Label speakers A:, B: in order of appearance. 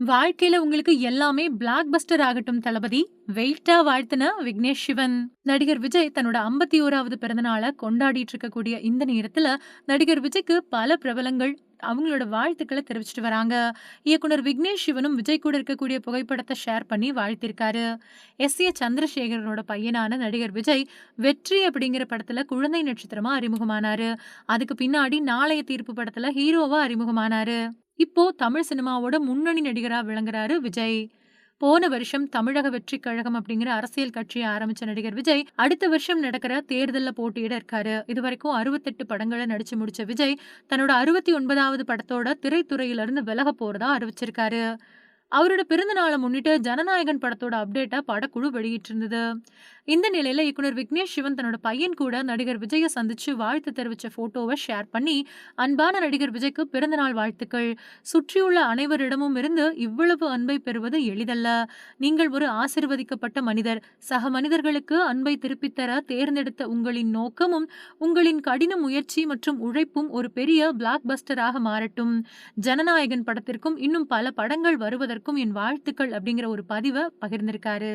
A: வாழ்க்கையில உங்களுக்கு எல்லாமே பிளாக் பஸ்டர் ஆகட்டும் தளபதி. வெயிட்டா வாழ்த்துன விக்னேஷ் சிவன். நடிகர் விஜய் தன்னோட 51வது பிறந்த நாள கொண்டாடிட்டு இருக்கக்கூடிய இந்த நேரத்துல, நடிகர் விஜய்க்கு பல பிரபலங்கள் அவங்களோட வாழ்த்துக்கள தெரிவிச்சுட்டு வராங்க. இயக்குனர் விக்னேஷ் சிவனும் விஜய் கூட இருக்கக்கூடிய புகைப்படத்த ஷேர் பண்ணி வாழ்த்திருக்காரு. எஸ்.ஏ. சந்திரசேகரனோட பையனான நடிகர் விஜய், வெற்றி அப்படிங்கிற படத்துல குழந்தை நட்சத்திரமா அறிமுகமானாரு. அதுக்கு பின்னாடி நாளைய தீர்ப்பு படத்துல ஹீரோவா அறிமுகமானாரு. இப்போ தமிழ் சினிமாவோட முன்னணி நடிகரா விளங்குறாரு விஜய். போன வருஷம் தமிழக வெற்றிக் கழகம் அப்படிங்கிற அரசியல் கட்சிய ஆரம்பிச்ச நடிகர் விஜய், அடுத்த வருஷம் நடக்கிற தேர்தல்ல போட்டியிட இருக்காரு. இதுவரைக்கும் 68 படங்கள நடிச்சு முடிச்ச விஜய், தன்னோட 69வது படத்தோட திரைத்துறையிலிருந்து விலகப் போறதா அறிவிச்சிருக்காரு. அவரோட பிறந்த நாள முன்னிட்டு ஜனநாயகன் படத்தோட அப்டேட்ட படக்குழு வெளியிட்டிருந்தது. இந்த நிலையில இயக்குனர் விக்னேஷ் சிவன் தன்னோட பையன் கூட நடிகர் விஜய சந்திச்சு வாழ்த்து தெரிவிச்ச போட்டோவ ஷேர் பண்ணி, அன்பான நடிகர் விஜய்க்கு பிறந்தநாள் வாழ்த்துக்கள். சுற்றியுள்ள அனைவரிடமும் இருந்து இவ்வளவு அன்பை பெறுவது எளிதல்ல. நீங்கள் ஒரு ஆசிர்வதிக்கப்பட்ட மனிதர். சக மனிதர்களுக்கு அன்பை திருப்பித் தர தேர்ந்தெடுத்த உங்களின் நோக்கமும், உங்களின் கடின முயற்சி மற்றும் உழைப்பும் ஒரு பெரிய பிளாக் பஸ்டராக மாறட்டும். ஜனநாயகன் படத்திற்கும் இன்னும் பல படங்கள் வருவதற்கும் என் வாழ்த்துக்கள் அப்படிங்கிற ஒரு பதிவ பகிர்ந்திருக்காரு.